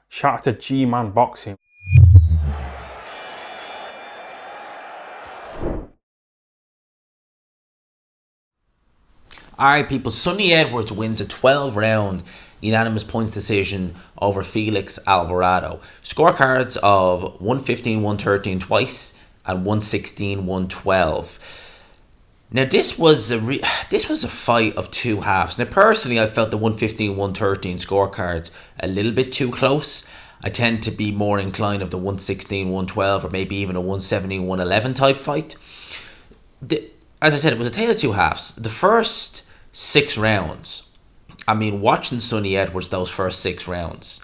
Shout out to G-Man Boxing. Alright, people, Sonny Edwards wins a 12-round unanimous points decision over Felix Alvarado. Scorecards of 115-113 twice and 116-112. Now, this was a fight of two halves. Now, personally, I felt the 115-113 scorecards a little bit too close. I tend to be more inclined of the 116-112 or maybe even a 117-111 type fight. As I said, it was a tale of two halves. The first 6 rounds, I mean, watching Sonny Edwards those first 6 rounds,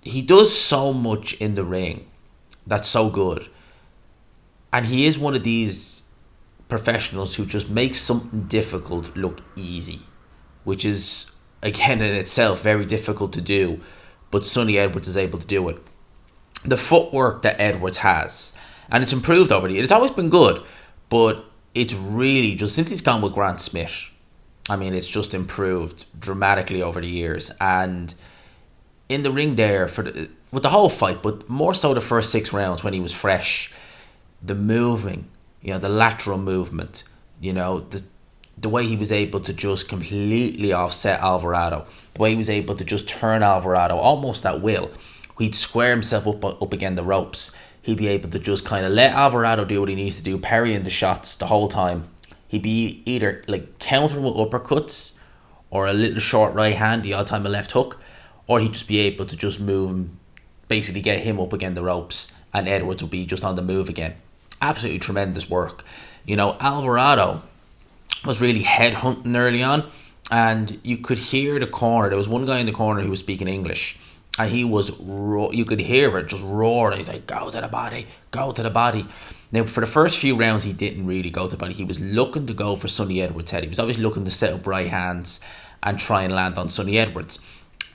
he does so much in the ring that's so good. And he is one of these professionals who just makes something difficult look easy, which is, again, in itself very difficult to do, but Sonny Edwards is able to do it. The footwork that Edwards has, and it's improved over the years. It's always been good, but it's really just since he's gone with Grant Smith, I mean, it's just improved dramatically over the years. And in the ring there with the whole fight, but more so the first 6 rounds when he was fresh, the moving, the lateral movement, the way he was able to just completely offset Alvarado, the way he was able to just turn Alvarado almost at will. He'd square himself up against the ropes. He'd be able to just kind of let Alvarado do what he needs to do, parrying the shots the whole time. He'd be either like countering with uppercuts or a little short right hand, the odd time a left hook, or he'd just be able to just move him, basically get him up against the ropes, and Edwards would be just on the move again. Absolutely tremendous work. Alvarado was really headhunting early on, and you could hear the corner. There was one guy in the corner who was speaking English, and he was you could hear it just roaring. He's like, go to the body, go to the body. Now, for the first few rounds, he didn't really go to the body. He was looking to go for Sonny Edwards' head. He was always looking to set up right hands and try and land on Sonny Edwards.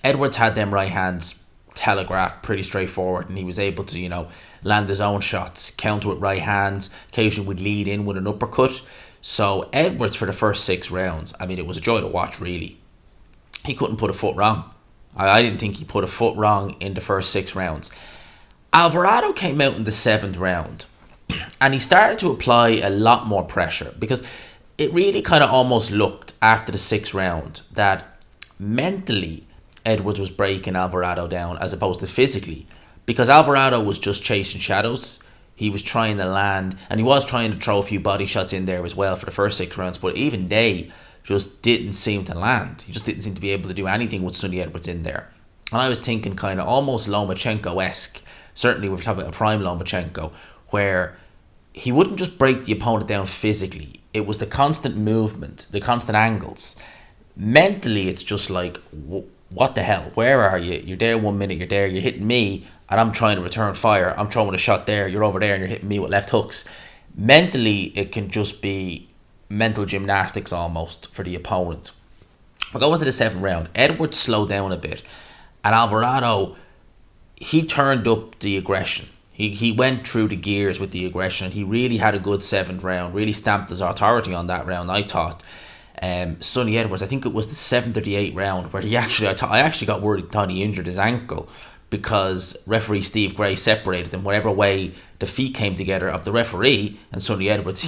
Edwards had them right hands telegraphed pretty straightforward, and he was able to, land his own shots, counter with right hands, occasionally would lead in with an uppercut. So Edwards, for the first 6 rounds, I mean, it was a joy to watch, really. He couldn't put a foot wrong. I didn't think he put a foot wrong in the first 6 rounds. Alvarado came out in the 7th round, and he started to apply a lot more pressure, because it really kind of almost looked after the 6th round that mentally Edwards was breaking Alvarado down as opposed to physically, because Alvarado was just chasing shadows. He was trying to land, and he was trying to throw a few body shots in there as well for the first 6 rounds, but even they just didn't seem to land. He just didn't seem to be able to do anything with Sonny Edwards in there. And I was thinking kind of almost Lomachenko-esque, certainly we're talking about a prime Lomachenko, where he wouldn't just break the opponent down physically. It was the constant movement, the constant angles. Mentally, it's just like, what the hell? Where are you? You're there 1 minute, you're there, you're hitting me, and I'm trying to return fire. I'm throwing a shot there, you're over there, and you're hitting me with left hooks. Mentally, it can just be mental gymnastics almost for the opponent. We're going to the 7th round. Edwards slowed down a bit, and Alvarado, he turned up the aggression. He went through the gears with the aggression. He really had a good 7th round, really stamped his authority on that round, I thought. Sonny Edwards, I think it was the 7th or the 8th round, where I actually got worried, thought he injured his ankle, because referee Steve Gray separated them whatever way the feet came together of the referee and Sonny Edwards.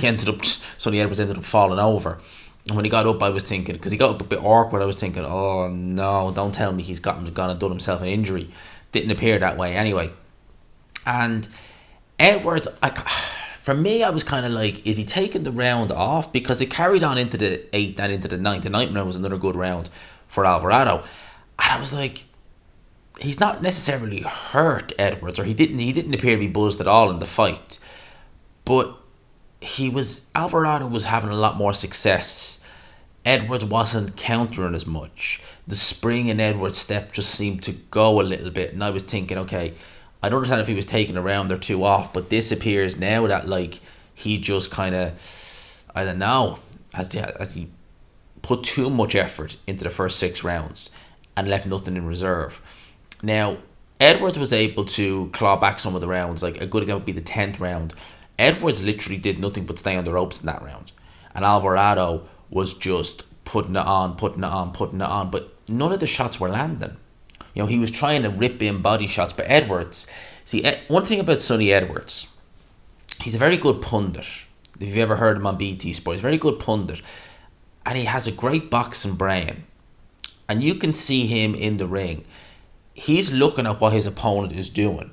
Sonny Edwards ended up falling over. And when he got up, I was thinking, because he got up a bit awkward, I was thinking, oh no, don't tell me he's gone and done himself an injury. Didn't appear that way anyway. And Edwards, for me, I was kind of like, is he taking the round off? Because it carried on into the 8th and into the 9th. The 9th round was another good round for Alvarado. And I was like, he's not necessarily hurt, Edwards, or he didn't appear to be buzzed at all in the fight. But Alvarado was having a lot more success. Edwards wasn't countering as much. The spring in Edwards' step just seemed to go a little bit, and I was thinking, okay, I don't understand if he was taking a round or two off, but this appears now that like he just kind of, I don't know, as he put too much effort into the first 6 rounds and left nothing in reserve. Now, Edwards was able to claw back some of the rounds. Like a good example would be the 10th round. Edwards literally did nothing but stay on the ropes in that round, and Alvarado was just putting it on, but none of the shots were landing. You know, he was trying to rip in body shots, but Edwards, see, one thing about Sonny Edwards, he's a very good pundit. If you've ever heard him on BT Sport, he's a very good pundit, and he has a great boxing brain. And you can see him in the ring. He's looking at what his opponent is doing,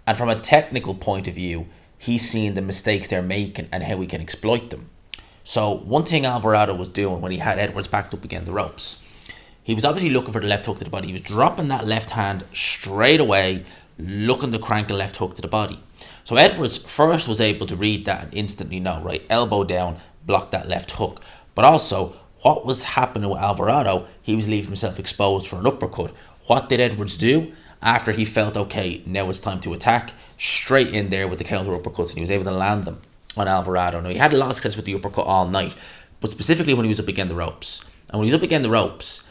and from a technical point of view, he's seeing the mistakes they're making and how he can exploit them. So one thing Alvarado was doing when he had Edwards backed up against the ropes, he was obviously looking for the left hook to the body. He was dropping that left hand straight away, looking to crank a left hook to the body. So Edwards first was able to read that and instantly know, right, elbow down, block that left hook. But also, what was happening with Alvarado, he was leaving himself exposed for an uppercut. What did Edwards do? After he felt, okay, now it's time to attack, straight in there with the counter uppercuts, and he was able to land them on Alvarado. Now, he had a lot of success with the uppercut all night, but specifically when he was up against the ropes. And when he was up against the ropes,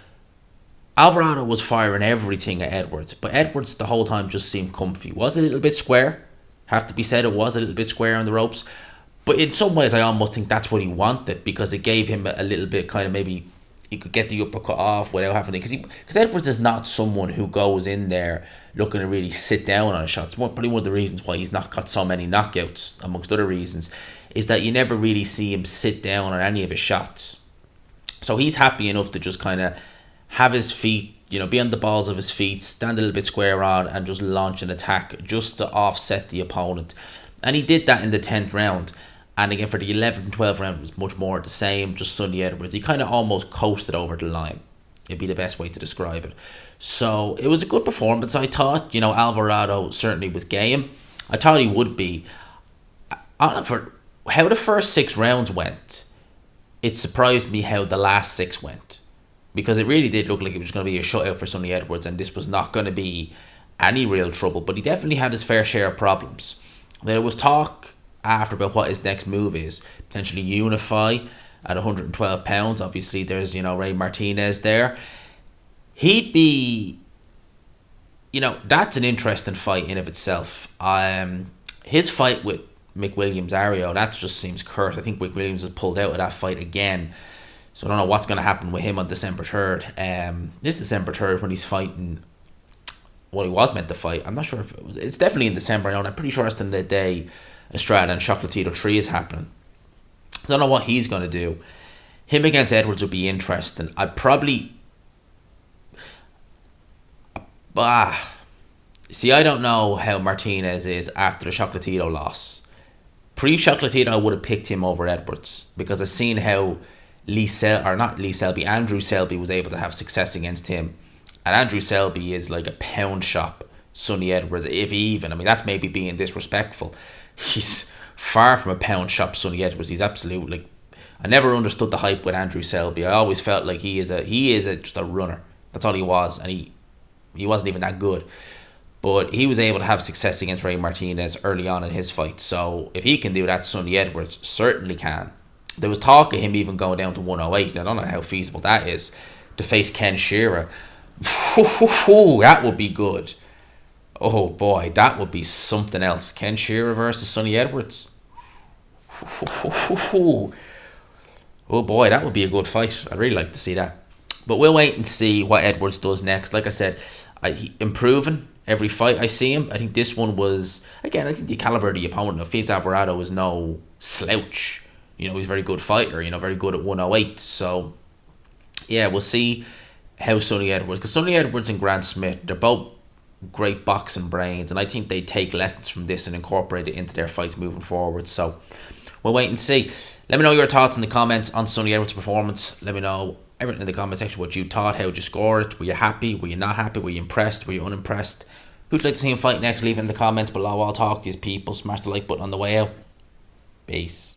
Alvarado was firing everything at Edwards, but Edwards the whole time just seemed comfy. Was a little bit square, have to be said, it was a little bit square on the ropes, but in some ways I almost think that's what he wanted, because it gave him a little bit kind of, maybe he could get the uppercut off without having to, because Edwards is not someone who goes in there looking to really sit down on a shot. It's probably one of the reasons why he's not got so many knockouts, amongst other reasons, is that you never really see him sit down on any of his shots. So he's happy enough to just kind of have his feet, you know, be on the balls of his feet, stand a little bit square on, and just launch an attack just to offset the opponent. And he did that in the 10th round. And again, for the 11th and 12th round, it was much more the same, just Sonny Edwards. He kind of almost coasted over the line. It'd be the best way to describe it. So it was a good performance. I thought, you know, Alvarado certainly was game. I thought he would be. For how the first 6 rounds went, it surprised me how the last 6 went. Because it really did look like it was going to be a shutout for Sonny Edwards, and this was not going to be any real trouble. But he definitely had his fair share of problems. There was talk after about what his next move is. Potentially unify at 112 pounds. Obviously there's, you know, Ray Martinez there. He'd be, you know, that's an interesting fight in of itself. His fight with McWilliams-Ario, that just seems cursed. I think McWilliams has pulled out of that fight again, so I don't know what's going to happen with him on December 3rd. This December 3rd when he's fighting, well, he was meant to fight. I'm not sure if it was, it's definitely in December. I'm pretty sure it's the day Estrada and Chocolatito 3 is happening. I don't know what he's going to do. Him against Edwards would be interesting. I'd probably... see, I don't know how Martinez is after the Chocolatito loss. Pre-Chocolatito, I would have picked him over Edwards, because I've seen how Andrew Selby was able to have success against him. And Andrew Selby is like a pound shop Sonny Edwards, if even. I mean, that's maybe being disrespectful. He's far from a pound shop Sonny Edwards. He's absolutely, like, I never understood the hype with Andrew Selby. I always felt like he is just a runner. That's all he was, and he wasn't even that good. But he was able to have success against Ray Martinez early on in his fight. So if he can do that, Sonny Edwards certainly can. There was talk of him even going down to 108. I don't know how feasible that is, to face Ken Shearer. That would be good. Oh boy, that would be something else. Ken Shearer versus Sonny Edwards. Oh boy, that would be a good fight. I'd really like to see that. But we'll wait and see what Edwards does next. Like I said, improving every fight I see him. I think this one was, again, I think the caliber of the opponent. Felix Alvarado is no slouch. You know, he's a very good fighter, you know, very good at 108. So, yeah, we'll see how Sonny Edwards, because Sonny Edwards and Grant Smith, they're both great boxing brains, and I think they take lessons from this and incorporate it into their fights moving forward. So we'll wait and see. Let me know your thoughts in the comments on Sonny Edwards' performance. Let me know everything in the comment section, what you thought, how would you score it, were you happy, were you not happy, were you impressed, were you unimpressed, who'd you like to see him fight next? Leave it in the comments below. I'll talk to these people. Smash the like button on the way out. Peace.